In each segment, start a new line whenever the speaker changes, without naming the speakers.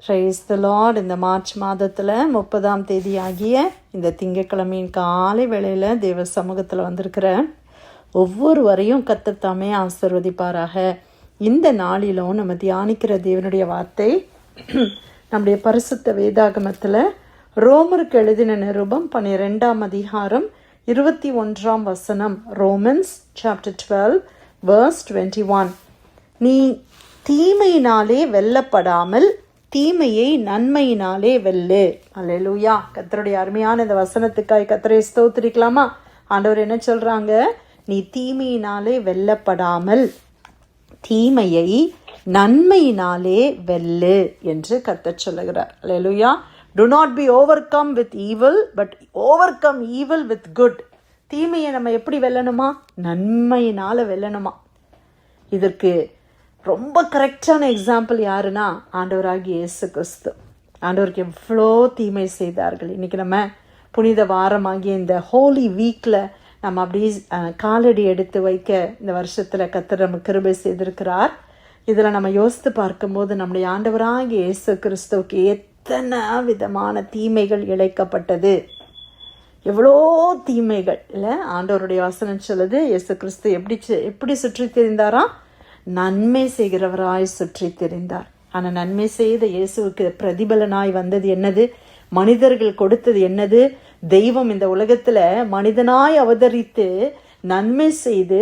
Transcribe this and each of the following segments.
Praise the Lord. இந்த March மாதத்தில் 30ஆம் தேதி ஆகிய இந்த திங்கட்கிழமையின் காலை வேளையில் தேவ சமூகத்தில் வந்திருக்கிற ஒவ்வொருவரையும் கர்த்தர் தாமே ஆசீர்வதிப்பாராக. இந்த நாளிலும் நம்ம தியானிக்கிற தேவனுடைய வார்த்தை நம்முடைய பரிசுத்த வேதாகமத்தில் ரோமருக்கு எழுதின நிருபம் 12ஆம் அதிகாரம் 21ஆம் வசனம். Romans chapter 12 verse 21. நீ தீமையினாலே வெல்லப்படாமல் தீமையை நன்மையினாலே வெல்லு. அல்லேலூயா. கர்த்தருடைய அருமையான இந்த வசனத்துக்காய் கர்த்தரை ஸ்தோத்திரிக்கலாமா? ஆண்டவர் என்ன சொல்றாங்க? நீ தீமையினாலே வெல்லப்படாமல் தீமையை நன்மையினாலே வெல்லு என்று கர்த்தர் சொல்லுகிறார். அல்லேலூயா. Do not be overcome with evil, but overcome evil with good. தீமையை நம்ம எப்படி வெல்லணுமா? நன்மையினால வெல்லணுமா. இதற்கு ரொம்ப கரெக்டான எக்ஸாம்பிள் யாருன்னா ஆண்டவராகிய இயேசு கிறிஸ்து. ஆண்டவருக்கு எவ்வளோ தீமை செய்தார்கள். இன்றைக்கி நம்ம புனித வாரமாகிய இந்த ஹோலி வீக்கில் நம்ம அப்படியே காலடி எடுத்து வைக்க இந்த வருஷத்தில் கர்த்தர் நம்ம கிருபை செய்திருக்கிறார். இதில் நம்ம யோசித்து பார்க்கும்போது நம்முடைய ஆண்டவராகிய இயேசு கிறிஸ்துவுக்கு எத்தனை விதமான தீமைகள் இழைக்கப்பட்டது, எவ்வளோ தீமைகள் இல்லை. ஆண்டவருடைய வசனம் சொல்லுது, இயேசு கிறிஸ்து எப்படி சுற்றி திரிந்தாராம்? நன்மை செய்கிறவராய் சுற்றி திரிந்தார். ஆனால் நன்மை செய்த இயேசுவுக்கு பிரதிபலனாய் வந்தது என்னது? மனிதர்கள் கொடுத்தது என்னது? தெய்வம் இந்த உலகத்தில் மனிதனாய் அவதரித்து நன்மை செய்து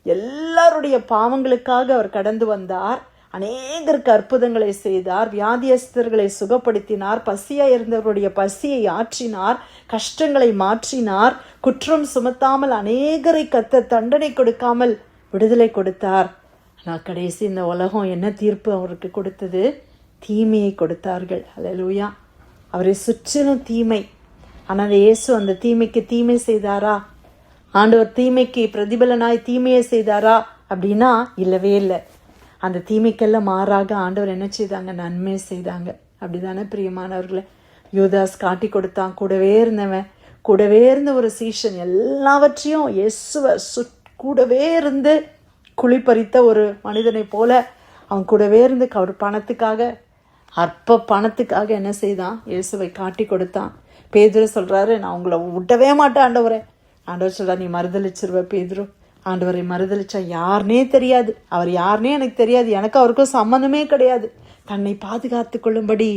எல்லாருடைய பாவங்களுக்காக அவர் கடந்து வந்தார். அநேகருக்கு அற்புதங்களை செய்தார், வியாதியஸ்தர்களை சுகப்படுத்தினார், பசியாக இருந்தவருடைய பசியை ஆற்றினார், கஷ்டங்களை மாற்றினார், குற்றம் சுமத்தாமல் அநேகரை கத்த தண்டனை கொடுக்காமல் விடுதலை கொடுத்தார். ஆனால் கடைசி இந்த உலகம் என்ன தீர்ப்பு அவருக்கு கொடுத்தது? தீமையை கொடுத்தார்கள். அல்லேலூயா. அவரை சுற்றிலும் தீமை. ஆனால் இயேசு அந்த தீமைக்கு தீமை செய்தாரா? ஆண்டவர் தீமைக்கு பிரதிபலனாய் தீமையை செய்தாரா அப்படின்னா இல்லவே இல்லை. அந்த தீமைக்கெல்லாம் மாறாக ஆண்டவர் என்ன செய்தாங்க? நன்மை செய்தாங்க. அப்படிதானே பிரியமானவர்களே? யூதாஸ் காட்டி கொடுத்தான், கூடவே இருந்தவன், கூடவே இருந்த ஒரு சீஷன் எல்லாவற்றையும் இயேசுவை கூடவே இருந்து குழிப்பறித்த ஒரு மனிதனை போல அவன் கூடவே இருந்து அவர் பணத்துக்காக, அற்ப பணத்துக்காக என்ன செய்தான்? இயேசுவை காட்டி கொடுத்தான். பேதுரு சொல்றாரு, நான் உங்களை விட்டவே மாட்டேன் ஆண்டவரே. ஆண்டவர் சொல்றா, நீ மறுதளிச்சிருவ பேதுரு. ஆண்டவரை மறுதளிச்சா யாருனே தெரியாது, அவர் யாருனே எனக்கு தெரியாது, எனக்கு அவருக்கும் சம்மந்தமே கிடையாது. தன்னை பாதுகாத்து கொள்ளும்படி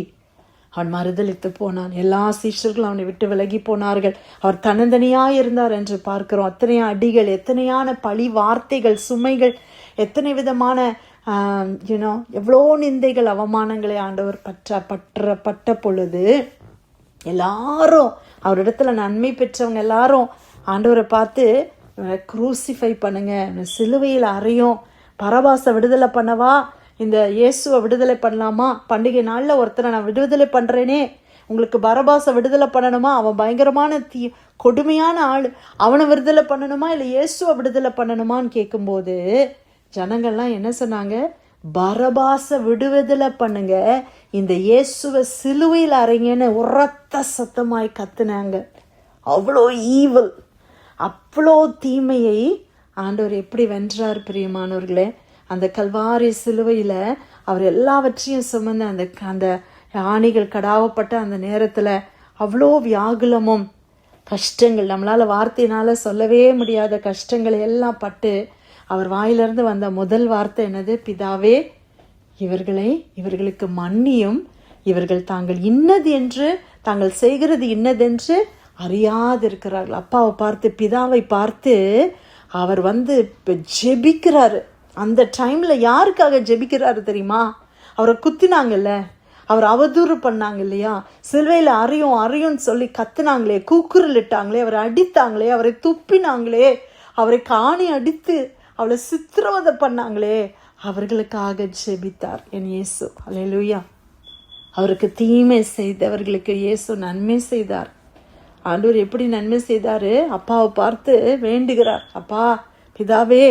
அவன் மறுதளித்து போனான். எல்லா சீஷர்களும் அவனை விட்டு விலகி போனார்கள். அவர் தன்னந்தனியாய் இருந்தார் என்று பார்க்கிறோம். எத்தனையோ அடிகள், எத்தனையான பழி வார்த்தைகள், சுமைகள், எத்தனை விதமான எவ்வளோ நிந்தைகள், அவமானங்களை ஆண்டவர் பட்ட பொழுது எல்லாரும் அவரிடத்துல நன்மை பெற்றவங்க எல்லாரும் ஆண்டவரை பார்த்து குரூசிஃபை பண்ணுங்க, சிலுவையில் அறையும், பரபாசை விடுதலை பண்ணவா, இந்த இயேசுவை விடுதலை பண்ணலாமா, பண்டிகை நாளில் ஒருத்தரை நான் விடுதலை பண்ணுறேனே, உங்களுக்கு பரபாசை விடுதலை பண்ணணுமா, அவன் பயங்கரமான கொடுமையான ஆள், அவனை விடுதலை பண்ணணுமா இல்லை இயேசுவை விடுதலை பண்ணணுமான்னு கேட்கும்போது ஜனங்கள்லாம் என்ன சொன்னாங்க? பரபாசை விடுதலை பண்ணுங்க, இந்த இயேசுவை சிலுவையில் அறைங்கன்னு உரத்த சத்தமாய் கத்துனாங்க. அவ்வளோ ஈவல், அவ்வளோ தீமையை ஆண்டவர் எப்படி வென்றார் பிரியமானவர்களே? அந்த கல்வாரி சிலுவையில் அவர் எல்லாவற்றையும் சுமந்து அந்த ஆணிகள் கடாவப்பட்ட அந்த நேரத்தில் அவ்வளோ வியாகுலமும் கஷ்டங்கள், நம்மளால் வார்த்தையினால் சொல்லவே முடியாத கஷ்டங்களை எல்லாம் பட்டு அவர் வாயிலிருந்து வந்த முதல் வார்த்தை என்னது? பிதாவே, இவர்களுக்கு மன்னியும், இவர்கள் தாங்கள் இன்னது என்று, தாங்கள் செய்கிறது இன்னதென்று அறியாதிருக்கிறார்கள். அப்பாவை பார்த்து, பிதாவை பார்த்து அவர் ஜெபிக்கிறாரு. அந்த டைம்ல யாருக்காக ஜெபிக்கிறாரு தெரியுமா? அவரை குத்தினாங்கல்ல, அவர் அவதூறு பண்ணாங்க இல்லையா, சிலுவையில் அறையும் சொல்லி கத்துனாங்களே, கூக்குரல் இட்டாங்களே, அவரை அடித்தாங்களே, அவரை துப்பினாங்களே, அவரை காணி அடித்து அவளை சித்திரவதை பண்ணாங்களே, அவர்களுக்காக ஜெபித்தார் என் இயேசு. அல்லேலூயா. அவருக்கு தீமை செய்தவர்களுக்கு இயேசு நன்மை செய்தார். ஆண்டவர் எப்படி நன்மை செய்தாரு? அப்பாவை பார்த்து வேண்டுகிறார், அப்பா, பிதாவே,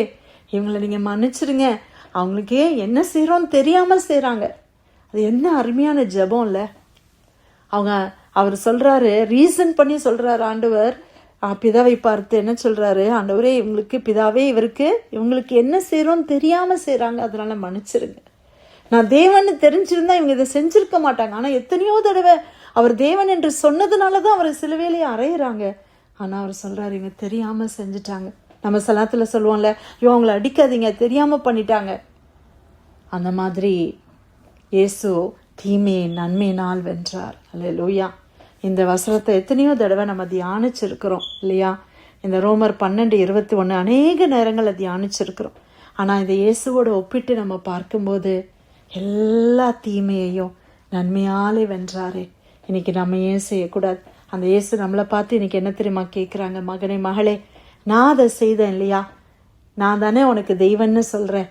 இவங்களை நீங்கள் மன்னிச்சிருங்க, அவங்களுக்கு என்ன செய்கிறோன்னு தெரியாமல் செய்கிறாங்க. அது என்ன அருமையான ஜெபம் இல்லை? அவர் சொல்கிறாரு, ரீசன் பண்ணி சொல்கிறாரு ஆண்டவர். பிதாவை பார்த்து என்ன சொல்கிறாரு? ஆண்டவரே, இவங்களுக்கு, பிதாவே, இவங்களுக்கு என்ன செய்கிறோன்னு தெரியாமல் செய்கிறாங்க, அதனால் மன்னிச்சிருங்க. நான் தேவன் தெரிஞ்சிருந்தா இவங்க இதை செஞ்சிருக்க மாட்டாங்க. ஆனால் எத்தனையோ தடவை அவர் தேவன் என்று சொன்னதுனால தான் அவரை சிலுவையிலேயே அறையிறாங்க. ஆனால் அவர் சொல்றாரு, இவங்க தெரியாம செஞ்சுட்டாங்க. நம்ம சலாத்துல சொல்லுவோம்ல, ஐயோ அவங்கள அடிக்காதீங்க, தெரியாம பண்ணிட்டாங்க. அந்த மாதிரி இயேசு தீமையை நன்மையினால் வென்றார். அல்லேலூயா. இந்த வசனத்தை எத்தனையோ தடவை நம்ம தியானிச்சிருக்கிறோம் இல்லையா? இந்த ரோமர் 12:21 அநேக நேரங்களை தியானிச்சிருக்கிறோம். ஆனால் இந்த இயேசுவோட ஒப்பிட்டு நம்ம பார்க்கும்போது எல்லா தீமையையும் நன்மையாலே வென்றாரே. இன்னைக்கு நம்ம ஏன் செய்யக்கூடாது? அந்த இயேசு நம்மளை பார்த்து இன்னைக்கு என்ன தெரியுமா கேட்குறாங்க? மகனே மகளே, நான் அதை செய்தேன் இல்லையா? நான் தானே உனக்கு தெய்வன்னு சொல்கிறேன்.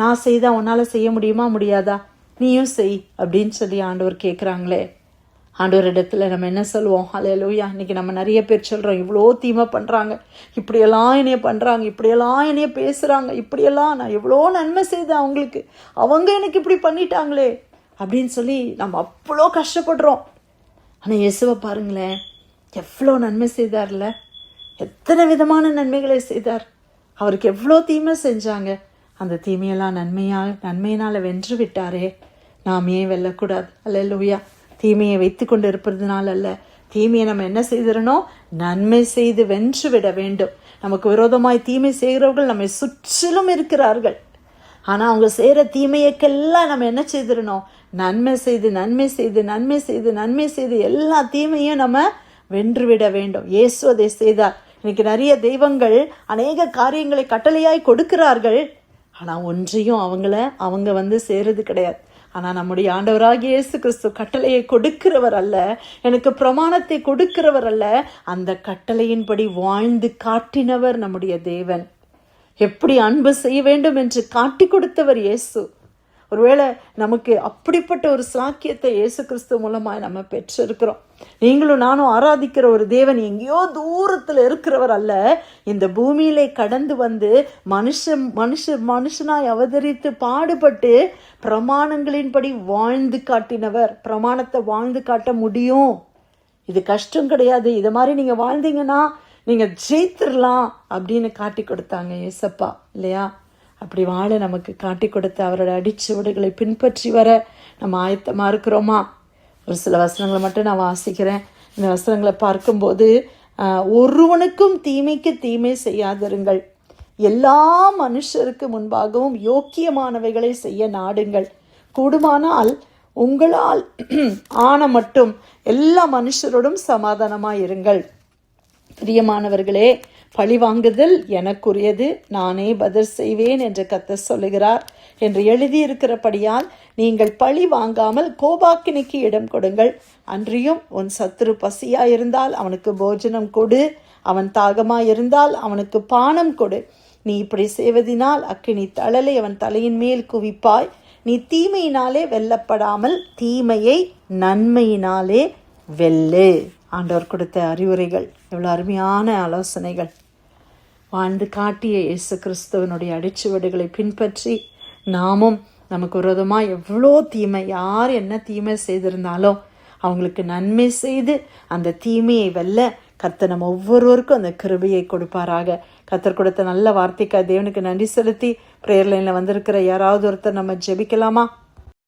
நான் செய்தா உன்னால் செய்ய முடியுமா முடியாதா? நீயும் செய் அப்படின்னு சொல்லி ஆண்டவர் கேட்குறாங்களே. ஆண்டவர் இடத்துல நம்ம என்ன சொல்லுவோம்? ஹல்லேலூயா. இன்னைக்கு நம்ம நிறைய பேர் சொல்கிறோம், இவ்வளோ தீமை பண்ணுறாங்க, இப்படியெல்லாம் என்னைய பண்ணுறாங்க, இப்படியெல்லாம் என்னைய பேசுகிறாங்க, இப்படியெல்லாம் நான் எவ்வளோ நன்மை செய்தேன் அவங்களுக்கு, அவங்க எனக்கு இப்படி பண்ணிட்டாங்களே அப்படின்னு சொல்லி நம்ம அவ்வளோ கஷ்டப்படுறோம். ஆனால் இயேசுவை பாருங்களேன், எவ்வளோ நன்மை செய்தார்ல, எத்தனை விதமான நன்மைகளை செய்தார். அவருக்கு எவ்வளோ தீமை செஞ்சாங்க, அந்த தீமையெல்லாம் நன்மையினால் வென்று விட்டாரே. நாம் ஏன் வெல்லக்கூடாது? அல்லேலூயா. தீமையை வைத்து கொண்டு இருப்பதுனால அல்ல, தீமையை நம்ம என்ன செய்திடணும்? நன்மை செய்து வென்று விட வேண்டும். நமக்கு விரோதமாய் தீமை செய்கிறவர்கள் நம்மை சுற்றிலும் இருக்கிறார்கள். ஆனால் அவங்க செய்கிற தீமையக்கெல்லாம் நம்ம என்ன செய்திடணும்? நன்மை செய்து நன்மை செய்து நன்மை செய்து நன்மை செய்து எல்லா தீமையும் நம்ம வென்று விட வேண்டும். இயேசு அதை செய்தார். இன்னைக்கு நிறைய தெய்வங்கள் அநேக காரியங்களை கட்டளையாய் கொடுக்கிறார்கள். ஆனால் ஒன்றையும் அவங்க சேருது கிடையாது. ஆனால் நம்முடைய ஆண்டவராகிய இயேசு கிறிஸ்து கட்டளையை கொடுக்கிறவர் அல்ல, எனக்கு பிரமாணத்தை கொடுக்கிறவர் அல்ல, அந்த கட்டளையின்படி வாழ்ந்து காட்டினவர் நம்முடைய தேவன். எப்படி அன்பு செய்ய வேண்டும் என்று காட்டி கொடுத்தவர் இயேசு. ஒருவேளை நமக்கு அப்படிப்பட்ட ஒரு சாக்கியத்தை இயேசு கிறிஸ்து மூலமாக நம்ம பெற்றிருக்கிறோம். நீங்களும் நானும் ஆராதிக்கிற ஒரு தேவன் எங்கேயோ தூரத்தில் இருக்கிறவர் அல்ல, இந்த பூமியிலே கடந்து வந்து மனுஷனாய் அவதரித்து பாடுபட்டு பிரமாணங்களின்படி வாழ்ந்து காட்டினவர். பிரமாணத்தை வாழ்ந்து காட்ட முடியும், இது கஷ்டம் கிடையாது, இது மாதிரி நீங்கள் வாழ்ந்தீங்கன்னா நீங்கள் ஜெயித்திரலாம் அப்படின்னு காட்டி கொடுத்தாங்க ஏசப்பா இல்லையா? அப்படி வாழ நமக்கு காட்டி கொடுத்த அவரோட அடிச்சுவடுகளை பின்பற்றி வர நம்ம ஆயத்தமாக இருக்கிறோமா? ஒரு சில வசனங்களை மட்டும் நான் வாசிக்கிறேன். இந்த வசனங்களை பார்க்கும்போது, ஒருவனுக்கும் தீமைக்கு தீமை செய்யாதிருங்கள், எல்லா மனுஷருக்கு முன்பாகவும் யோக்கியமானவைகளை செய்ய நாடுங்கள், கூடுமானால் உங்களால் ஆன மட்டும் எல்லா மனுஷரோடும் சமாதானமாய் இருங்கள். பிரியமானவர்களே, பழி வாங்குதல் எனக்குரியது, நானே பதில் செய்வேன் என்று கர்த்தர் சொல்லுகிறார் என்று எழுதியிருக்கிறபடியால் நீங்கள் பழி வாங்காமல் கோபாக்கினிக்கு இடம் கொடுங்கள். அன்றியும் உன் சத்துரு பசியாயிருந்தால் அவனுக்கு போஜனம் கொடு, அவன் தாகமாயிருந்தால் அவனுக்கு பானம் கொடு. நீ இப்படி செய்வதினால் அக்கினி தழலை அவன் தலையின் மேல் குவிப்பாய். நீ தீமையினாலே வெல்லப்படாமல் தீமையை நன்மையினாலே வெல்லு. ஆண்டவர் கொடுத்த அறிவுரைகள் எவ்வளோ அருமையான ஆலோசனைகள். வாழ்ந்து காட்டிய இயேசு கிறிஸ்துவனுடைய அடிச்சுவடுகளை பின்பற்றி நாமும் நமக்கு விரோதமாக எவ்வளோ தீமை, யார் என்ன தீமை செய்திருந்தாலும் அவங்களுக்கு நன்மை செய்து அந்த தீமையை வெல்ல கர்த்தர் நம்ம ஒவ்வொருவருக்கும் அந்த கிருபையை கொடுப்பாராக. கர்த்தர் கொடுத்த நல்ல வார்த்தைக்காக தேவனுக்கு நன்றி செலுத்தி பிரேயர் லைனில் வந்திருக்கிற யாராவது ஒருத்தர் நம்ம ஜெபிக்கலாமா?